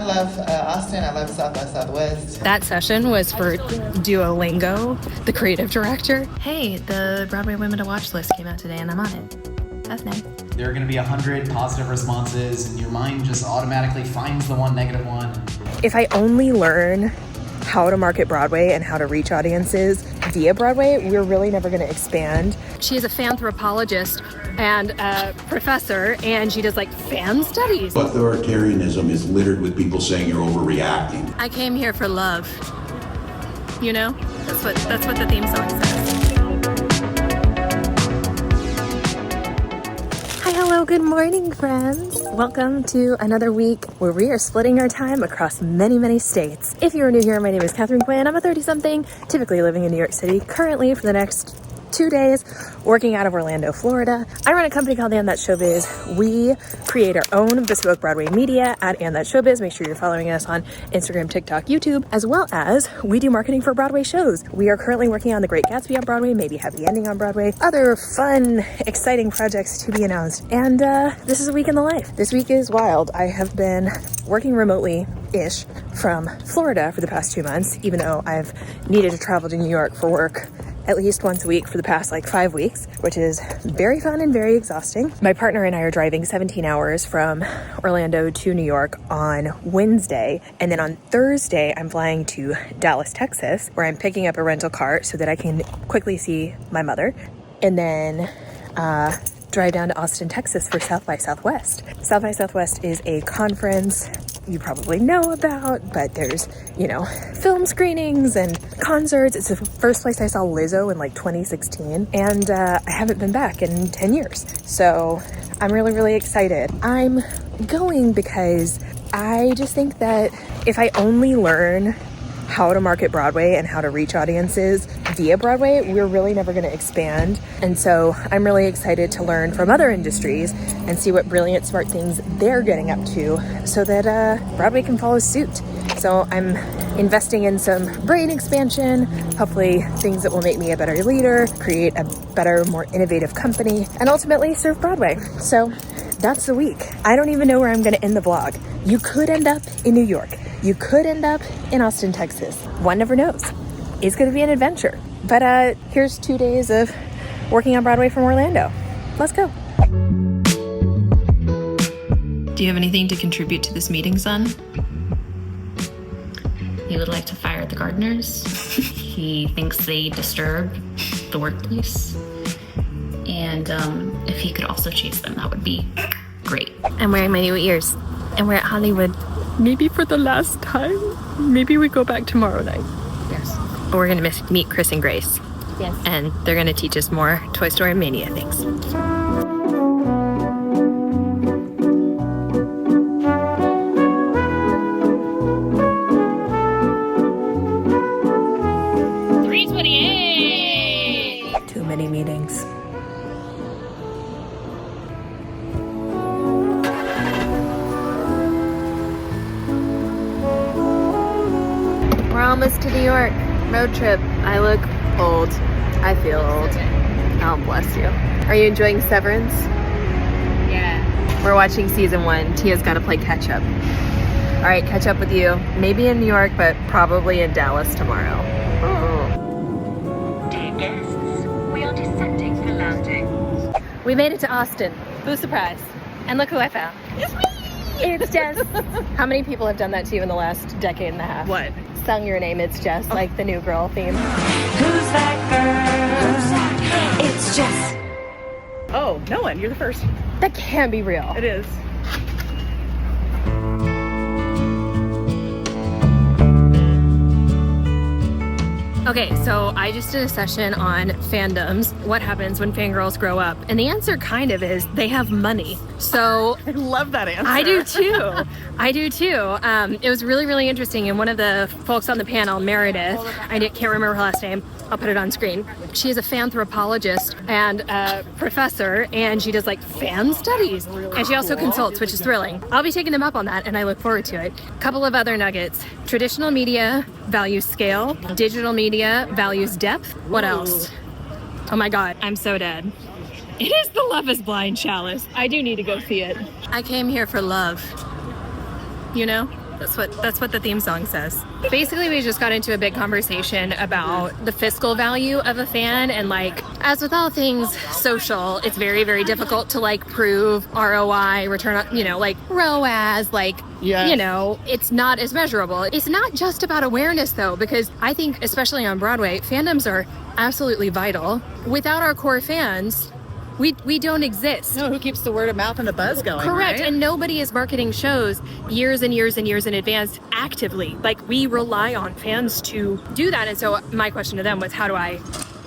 I love Austin. I love South by Southwest. That session was for Duolingo, the creative director. Hey, the Broadway Women to Watch list came out today and I'm on it. That's nice. There are going to be 100 positive responses and your mind just automatically finds the one negative one. If I only learn how to market Broadway and how to reach audiences via Broadway, we're really never going to expand. She is a fanthropologist and a professor, and she does like fan studies. Authoritarianism is littered with people saying you're overreacting. I came here for love. You know? That's what the theme song says. Hi, hello, good morning, friends. Welcome to another week where we are splitting our time across many, many states. If you are new here, my name is Katharine Quinn. I'm a 30-something, typically living in New York City, currently for the next 2 days, working out of Orlando, Florida. I run a company called And That's Showbiz. We create our own bespoke Broadway media at And That's Showbiz. Make sure you're following us on Instagram, TikTok, YouTube, as well as we do marketing for Broadway shows. We are currently working on The Great Gatsby on Broadway, maybe Happy Ending on Broadway, other fun, exciting projects to be announced. And this is a week in the life. This week is wild. I have been working remotely-ish from Florida for the past 2 months, even though I've needed to travel to New York for work at least once a week for the past 5 weeks, which is very fun and very exhausting. My partner and I are driving 17 hours from Orlando to New York on Wednesday. And then on Thursday, I'm flying to Dallas, Texas, where I'm picking up a rental car so that I can quickly see my mother. And then drive down to Austin, Texas for South by Southwest. South by Southwest is a conference you probably know about, but there's, film screenings and concerts. It's the first place I saw Lizzo in 2016, and I haven't been back in 10 years. So I'm really, really excited. I'm going because I just think that if I only learn how to market Broadway and how to reach audiences via Broadway, we're really never going to expand. And so I'm really excited to learn from other industries and see what brilliant, smart things they're getting up to so that Broadway can follow suit. So I'm investing in some brain expansion, hopefully things that will make me a better leader, create a better, more innovative company, and ultimately serve Broadway. So that's the week. I don't even know where I'm going to end the vlog. You could end up in New York. You could end up in Austin, Texas. One never knows. It's going to be an adventure. But here's 2 days of working on Broadway from Orlando. Let's go. Do you have anything to contribute to this meeting, son? He would like to fire the gardeners. He thinks they disturb the workplace. And if he could also chase them, that would be great. I'm wearing my new ears. And we're at Hollywood. Maybe for the last time. Maybe we go back tomorrow night. Yes. But we're going to meet Chris and Grace. Yes. And they're going to teach us more Toy Story Mania things. Too many meetings. We're almost to New York. Road trip. I look old. I feel old. Oh, bless you. Are you enjoying Severance? Yeah. We're watching season 1. Tia's got to play catch up. All right, catch up with you. Maybe in New York, but probably in Dallas tomorrow. Oh. Dear guests, we are descending for landing. We made it to Austin. Boo surprise. And look who I found. It's me! It's Jess. How many people have done that to you in the last decade and a half? What? Sung your name, It's Jess, like the New Girl theme. Who's that girl? Who's that girl? It's Jess. Oh, no one. You're the first. That can't be real. It is. Okay, so I just did a session on fandoms. What happens when fangirls grow up? And the answer kind of is they have money. So I love that answer. I do too. I do too. It was really, really interesting. And one of the folks on the panel, Meredith, I can't remember her last name. I'll put it on screen. She is a fanthropologist and a professor, and she does fan studies. And she also consults, which is thrilling. I'll be taking them up on that, and I look forward to it. Couple of other nuggets. Traditional media values scale. Digital media values depth. What else? Oh my God, I'm so dead. It is the Love is Blind chalice. I do need to go see it. I came here for love. You know? That's what the theme song says. Basically, we just got into a big conversation about the fiscal value of a fan, and like, as with all things social, it's very, very difficult to like prove ROI, return on, like ROAS, like, it's not as measurable. It's not just about awareness though, because I think, especially on Broadway, fandoms are absolutely vital. Without our core fans, we don't exist. No, who keeps the word of mouth and the buzz going? Correct. Right? And nobody is marketing shows years and years and years in advance actively. Like, we rely on fans to do that. And so my question to them was, how do I,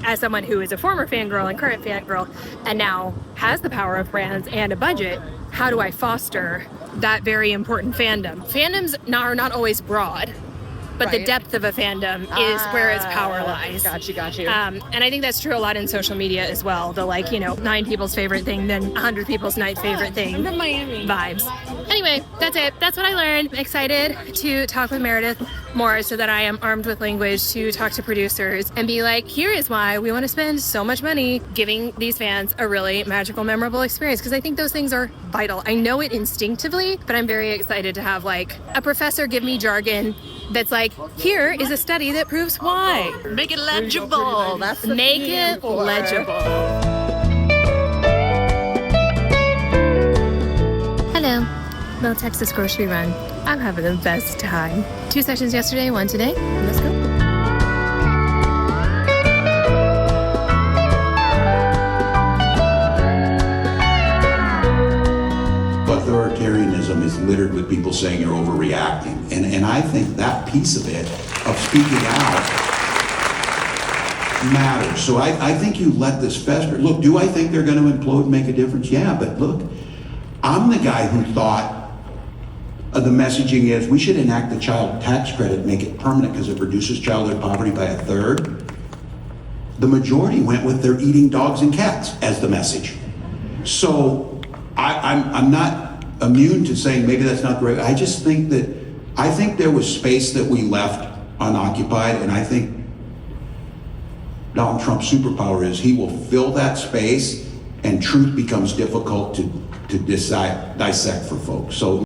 as someone who is a former fangirl and current fangirl and now has the power of brands and a budget, how do I foster that very important fandom? Fandoms are not always broad, but the depth of a fandom is where its power lies. Got you. And I think that's true a lot in social media as well. The 9 people's favorite thing, then 100 people's favorite thing. I'm from Miami. Vibes. Anyway, that's it. That's what I learned. Excited to talk with Meredith more so that I am armed with language to talk to producers and be like, here is why we want to spend so much money giving these fans a really magical, memorable experience. Because I think those things are vital. I know it instinctively, but I'm very excited to have like a professor give me jargon that's like, here is a study that proves why. Make it legible. That's the Make it legible. Hello. Little Texas grocery run. I'm having the best time. 2 sessions yesterday, 1 today. Let's go. Authoritarianism is littered with people saying you're overreacting. And I think that piece of it, of speaking out, matters. So I think you let this fester. Look, do I think they're going to implode and make a difference? Yeah, but look, I'm the guy who thought the messaging is we should enact the child tax credit, make it permanent because it reduces childhood poverty by 1/3. The majority went with they're eating dogs and cats as the message. So I'm not immune to saying maybe that's not the right. I just think there was space that we left unoccupied, and I think Donald Trump's superpower is he will fill that space, and truth becomes difficult to dissect for folks. So.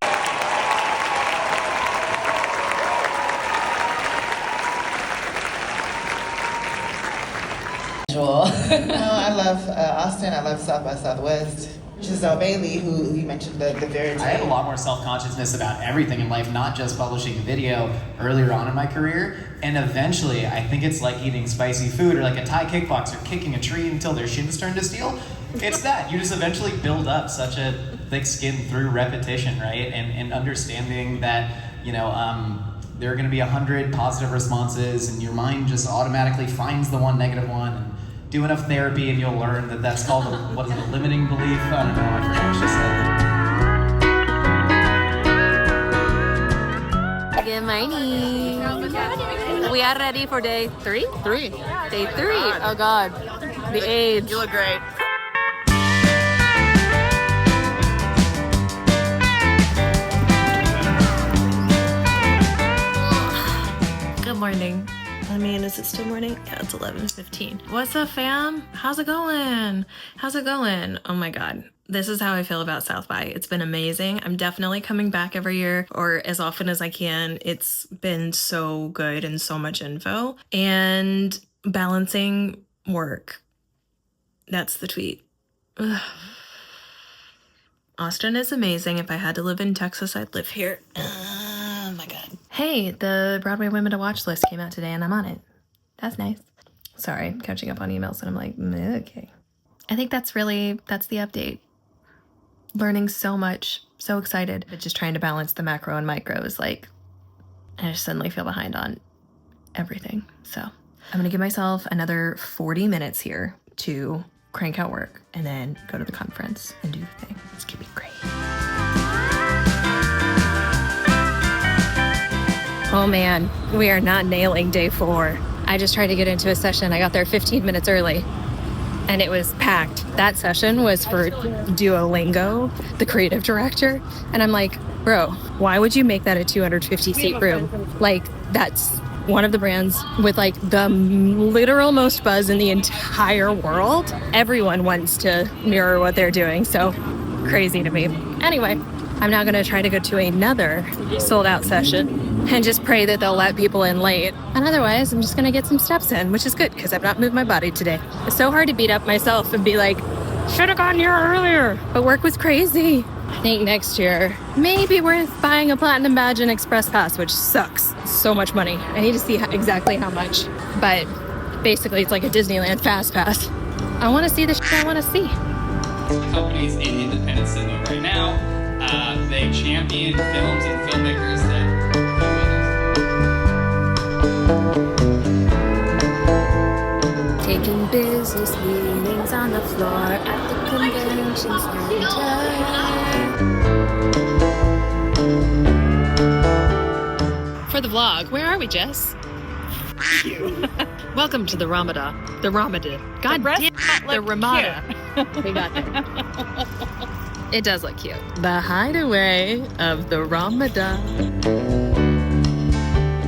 I love Austin. I love South by Southwest. Giselle Bailey, who you mentioned the very I have a lot more self-consciousness about everything in life, not just publishing a video earlier on in my career. And eventually, I think it's like eating spicy food or like a Thai kickboxer kicking a tree until their shins turn to steel. It's that. You just eventually build up such a thick skin through repetition, right? And understanding that, there are going to be 100 positive responses and your mind just automatically finds the one negative one. And do enough therapy and you'll learn that that's called a limiting belief? I don't know, I forgot what she said. Good morning. We are ready for day 3? 3. Day 3. Oh God. The age. You look great. Good morning. I mean, is it still morning? Yeah, it's 11:15. What's up, fam? How's it going? Oh my God. This is how I feel about South by. It's been amazing. I'm definitely coming back every year or as often as I can. It's been so good and so much info. And balancing work. That's the tweet. Ugh. Austin is amazing. If I had to live in Texas, I'd live here. Oh my God. Hey, the Broadway Women to Watch list came out today and I'm on it. That's nice. Sorry, catching up on emails and I'm like, okay. I think that's the update. Learning so much, so excited, but just trying to balance the macro and micro is like, I just suddenly feel behind on everything. So I'm going to give myself another 40 minutes here to crank out work and then go to the conference and do the thing. It's going to be great. Oh man, we are not nailing day 4. I just tried to get into a session. I got there 15 minutes early and it was packed. That session was for Duolingo, the creative director. And I'm like, bro, why would you make that a 250 seat room? Like, that's one of the brands with like the literal most buzz in the entire world. Everyone wants to mirror what they're doing. So crazy to me. Anyway, I'm now going to try to go to another sold out session and just pray that they'll let people in late. And otherwise, I'm just going to get some steps in, which is good because I've not moved my body today. It's so hard to beat up myself and be like, should have gotten here earlier. But work was crazy. I think next year may be worth buying a platinum badge and express pass, which sucks. So much money. I need to see exactly how much. But basically, it's like a Disneyland fast pass. I want to see the shit I want to see. Companies in the independent cinema right now, they champion films and filmmakers that Taking business meetings on the floor at the convention center. For the vlog, where are we, Jess? Welcome to the Ramadan. The Ramadan. God damn it, the Ramada. We got there. It does look cute. The hideaway of the Ramadan.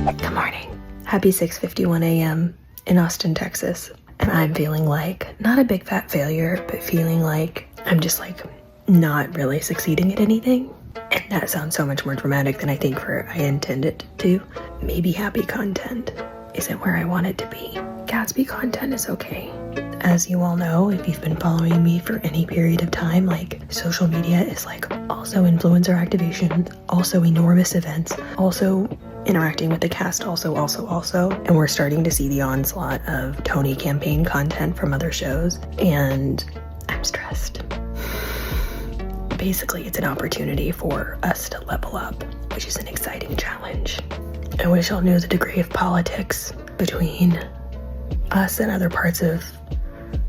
Good morning. Happy 6:51 a.m. in Austin, Texas. And I'm feeling like, not a big fat failure, but feeling like I'm just like not really succeeding at anything. And that sounds so much more dramatic than I think I intended to. Maybe happy content isn't where I want it to be. Gatsby content is okay. As you all know, if you've been following me for any period of time, like social media is like also influencer activation, also enormous events, also interacting with the cast, also. And we're starting to see the onslaught of Tony campaign content from other shows. And I'm stressed. Basically, it's an opportunity for us to level up, which is an exciting challenge. I wish y'all knew the degree of politics between us and other parts of,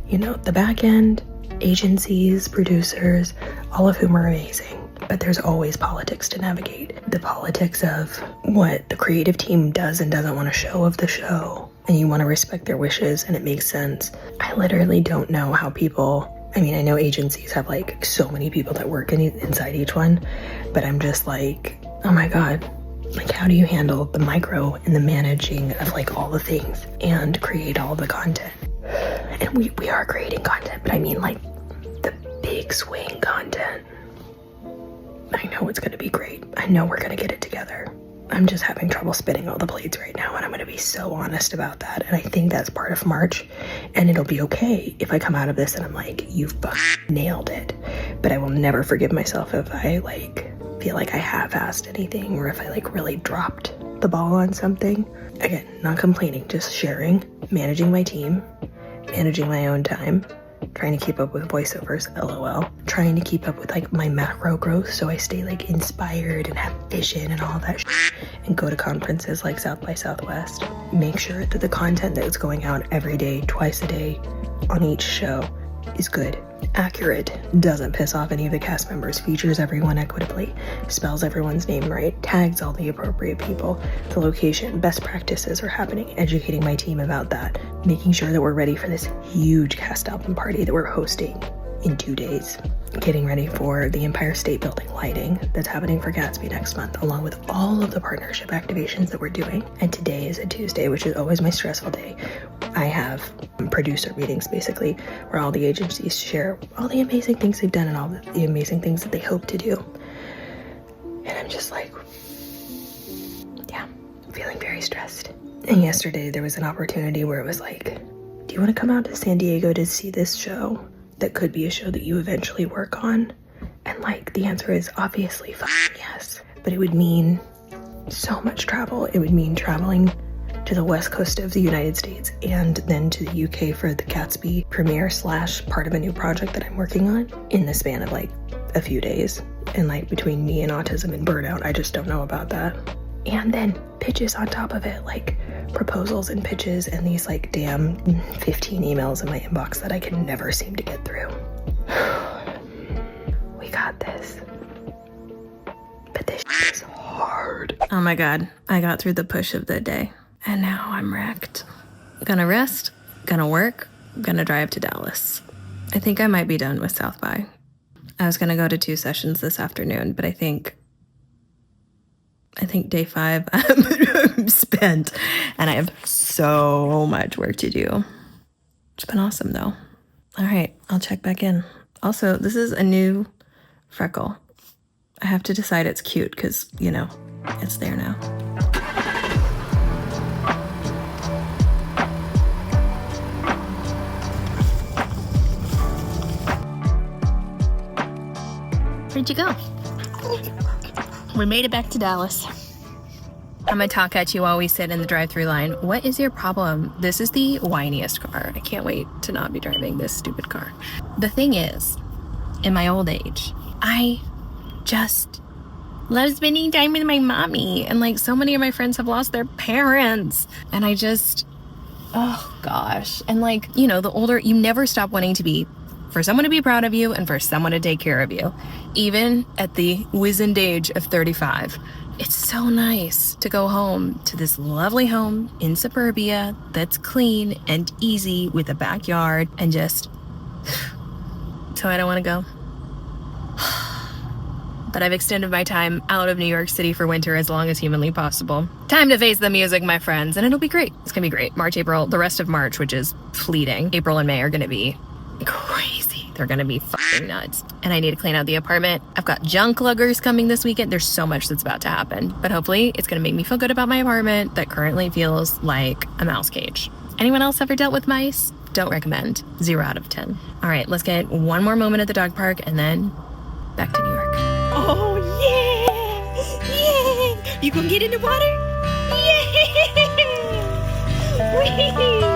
the back end, agencies, producers, all of whom are amazing. But there's always politics to navigate. The politics of what the creative team does and doesn't want to show of the show. And you want to respect their wishes and it makes sense. I literally don't know how people... I know agencies have like so many people that work inside each one, but I'm just like, oh my God, like how do you handle the micro and the managing of like all the things and create all the content? And we are creating content, but I mean like the big swing content. I know it's gonna be great. I know we're gonna get it together. I'm just having trouble spinning all the plates right now, and I'm going to be so honest about that. And I think that's part of March, and it'll be okay if I come out of this and I'm like, you've nailed it. But I will never forgive myself if I feel like I half-assed anything, or if I really dropped the ball on something. Again, not complaining, just sharing, managing my team, managing my own time, trying to keep up with voiceovers, LOL, trying to keep up with my macro growth so I stay inspired and have vision and all that and go to conferences like South by Southwest. Make sure that the content that's going out every day, twice a day on each show is good, accurate, doesn't piss off any of the cast members, features everyone equitably, spells everyone's name right, tags all the appropriate people, the location, best practices are happening, educating my team about that, making sure that we're ready for this huge cast album party that we're hosting in 2 days, getting ready for the Empire State Building lighting that's happening for Gatsby next month, along with all of the partnership activations that we're doing. And today is a Tuesday, which is always my stressful day. I have producer meetings, basically, where all the agencies share all the amazing things they've done and all the amazing things that they hope to do. And I'm just feeling very stressed. And yesterday there was an opportunity where it was do you want to come out to San Diego to see this show that could be a show that you eventually work on? And the answer is obviously yes. But it would mean so much travel. It would mean traveling to the west coast of the United States and then to the UK for the Gatsby premiere / part of a new project that I'm working on in the span of a few days. And between me and autism and burnout, I just don't know about that. And then pitches on top of it, proposals and pitches and these damn 15 emails in my inbox that I can never seem to get through. We got this. But this is hard. Oh my God, I got through the push of the day and now I'm wrecked. Gonna rest, gonna work, gonna drive to Dallas. I think I might be done with South by. I was gonna go to 2 sessions this afternoon, but I think day 5 I'm spent and I have so much work to do. It's been awesome though. All right, I'll check back in. Also, this is a new freckle. I have to decide it's cute because, you know, it's there now. Where'd you go? We made it back to Dallas. I'm gonna talk at you while we sit in the drive-thru line. What is your problem? This is the whiniest car. I can't wait to not be driving this stupid car. The thing is, in my old age, I just love spending time with my mommy. And like so many of my friends have lost their parents. And I just, oh gosh. And like, you know, the older, you never stop wanting to be for someone to be proud of you and for someone to take care of you. Even at the wizened age of 35. It's so nice to go home to this lovely home in suburbia that's clean and easy with a backyard and just, so I don't want to go. But I've extended my time out of New York City for winter as long as humanly possible. Time to face the music, my friends, and it'll be great. It's gonna be great. March, April, the rest of March, which is fleeting. April and May are gonna be crazy. They're gonna be fucking nuts. And I need to clean out the apartment. I've got junk luggers coming this weekend. There's so much that's about to happen. But hopefully it's gonna make me feel good about my apartment that currently feels like a mouse cage. Anyone else ever dealt with mice? Don't recommend. 0 out of 10. All right, let's get one more moment at the dog park and then back to New York. Oh yeah! Yeah! You gonna get in the water? Yeah! Whee!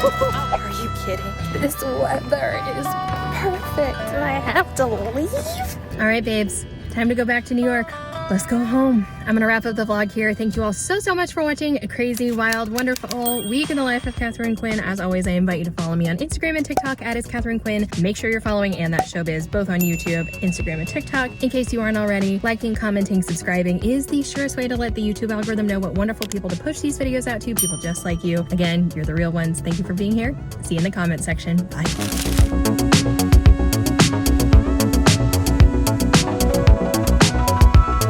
Are you kidding? This weather is perfect and I have to leave. All right, babes, time to go back to New York. Let's go home. I'm gonna wrap up the vlog here. Thank you all so much for watching a crazy, wild, wonderful week in the life of Katharine Quinn. As always, I invite you to follow me on Instagram and TikTok at @Katharine Quinn. Make sure you're following And That Showbiz both on YouTube, Instagram, and TikTok. In case you aren't already, liking, commenting, subscribing is the surest way to let the YouTube algorithm know what wonderful people to push these videos out to, people just like you. Again, you're the real ones. Thank you for being here. See you in the comment section. Bye.